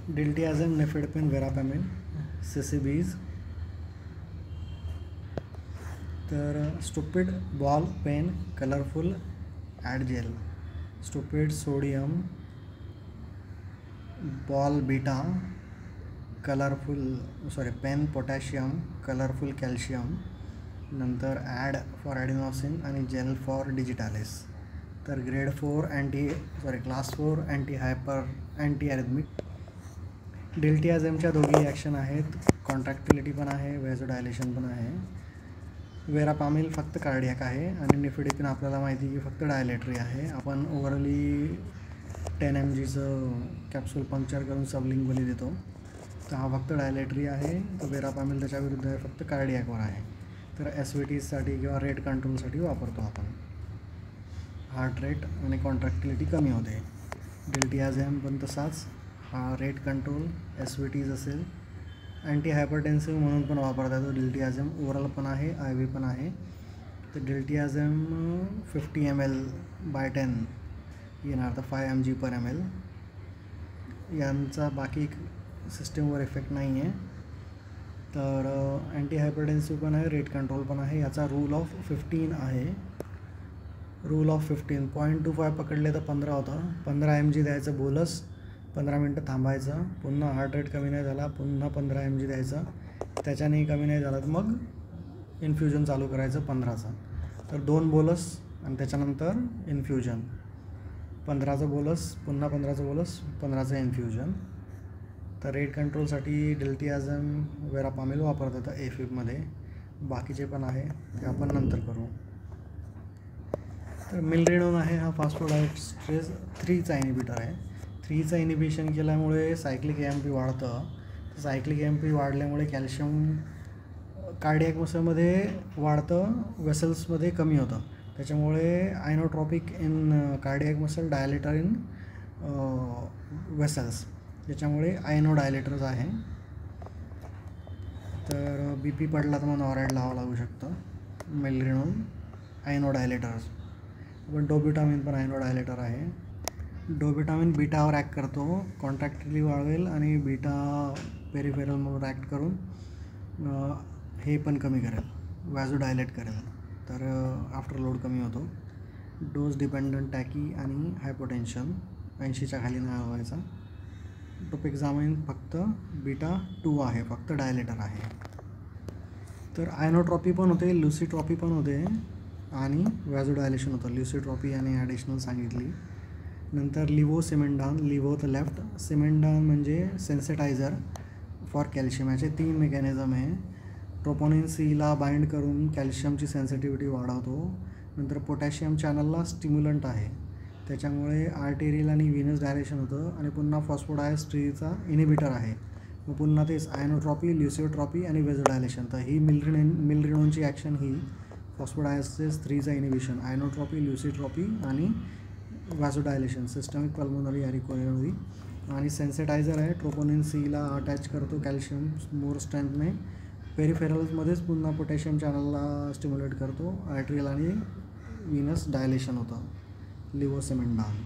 diltiazem, nifedipine, verapamil, CCBs. तर stupid ball pen colourful ॲडजेल, stupid sodium ball beta colourful pen potassium colourful calcium, नंतर add for adenosine आणि gel for digitalis. तर grade 4 class 4 anti arrhythmic. डिल्टियाझेमच्या दोघी action आहेत, कॉन्ट्रॅक्टिलिटी पण आहे, व्हॅझोडायलेशन पण आहे. वेरापामिल फक्त कार्डियाक आहे आणि निफेडिपिन आपल्याला माहिती की फक्त डायलेटरी आहे. आपण ओव्हरली 10 mgचं कॅप्सूल पंक्चर करून सबलिंग्वली देतो, तर हा फक्त डायलेटरी आहे. तर वेरापामिल त्याच्या विरुद्ध आहे, फक्त कार्डियाकवर आहे. तर SVTसाठी किंवा रेट कंट्रोलसाठी वापरतो आपण. हार्ट रेट आणि कॉन्ट्रॅक्टिलिटी कमी होते. डिल्टियाझेम पण तसाच, हा रेट कंट्रोल, SVTs असेल. अँटी हायपरटेन्सिव्ह म्हणून पण वापरता येतो डिल्टियाझेम, ओरल पण आहे, IV पण आहे. तर डिल्टियाझेम 50 ml/10 येणार, तर 5 mg/ml. यांचा बाकी सिस्टीमवर इफेक्ट नाही आहे. तर अँटी हायपरटेन्सिव्ह पण आहे, रेट कंट्रोल पण आहे. याचा रूल ऑफ 15 आहे. रूल ऑफ 15 0.25 पकडले तर 15 होतं. 15 mg द्यायचं बोलस, 15 मिनटं थांबायचं, पुन्हा हार्ट रेट कमी नाही झाला पुन्हा 15 mg द्यायचं, त्याच्यानेही कमी नाही झाला तर मग इन्फ्युजन चालू करायचं 15चं. तर 2 बोलस आणि त्याच्यानंतर इन्फ्युजन, 15चं बोलस पुन्हा 15चं बोलस 15चं इन्फ्युजन. तर रेट कंट्रोलसाठी डिल्टियाझेम, वेरापामिल वापरतात येतं AFibमध्ये. बाकीचे पण आहे, ते आपण नंतर करू. तर मिलरिडोन आहे, हा फॉस्फोडायस्ट्रेस 3चा इनिबिटर आहे. 3चं इनिबिशन केल्यामुळे सायक्लिक AMP वाढतं. सायक्लिक AMP वाढल्यामुळे कॅल्शियम कार्डियक मसलमध्ये वाढतं, वेसल्समध्ये कमी होतं. त्याच्यामुळे inotropic in cardiac muscle, dilator in vessels, त्याच्यामुळे आयनोडायलेटर्स आहे. तर BP पडला तर मग नॉराईड लावावं लागू शकतं. मिलरिडोन आयनोडायलेटर्स. पण डोब्युटामिन पण आयनोडायलेटर आहे. डोब्युटामिन बीटावर ॲक्ट करतो, कॉन्ट्रॅक्टिलिटी वाढवेल आणि बीटा पेरिफेरलवर ॲक्ट करून हे पण कमी करेल, व्हॅझोडायलेट करेल. तर आफ्टर लोड कमी होतो. डोस डिपेंडंट टॅकी आणि हायपोटेन्शन 80च्या खाली नाही व्हायचा. टोपेक्झामाइन फक्त बीटा 2 आहे, फक्त डायलेटर आहे. तर आयनोट्रॉपी पण होते, लुसिट्रॉपी पण होते आणि व्हॅझोडायलेशन होतं. लुसिट्रॉपी आणि ॲडिशनल सांगितली. नंतर लिव्होसिमेंडान, लिव्हो द लेफ्ट, सिमेंडान म्हणजे सेन्सिटायझर फॉर कॅल्शियम. याचे 3 मेकॅनिझम आहे. ट्रोपोनिन Cला बाइंड करून कॅल्शियमची सेन्सिटिव्हिटी वाढवतो. नंतर पोटॅशियम चॅनलला स्टिम्युलंट आहे, त्याच्यामुळे आर्टेरियल आणि व्हीनस डायलेशन होतं. आणि पुन्हा फॉस्फोडायस्ट्रीचा इनिबिटर आहे. मग पुन्हा तेच आयनोट्रॉपी, ल्युसिओट्रॉपी आणि व्हॅझोडायलेशन. तर ही मिलरिडोनची ॲक्शन ही फॉस्फोडायस्ट्रेस 3चा इनिबिशन, आयनोट्रॉपी, ल्युसिट्रॉपी आणि व्हॅझोडायलेशन, सिस्टमिक पल्मोनरी आणि कोरोनरी. आणि सेन्सिटायझर आहे, ट्रोपोनिन Cला अटॅच करतो कॅल्शियम मोर स्ट्रेंथने. पेरिफेरल्समध्येच पुन्हा पोटॅशियम चॅनलला स्टिम्युलेट करतो. आर्टेरियल आणि व्हीनस डायलेशन होतं. लिव्होसिमेंडान.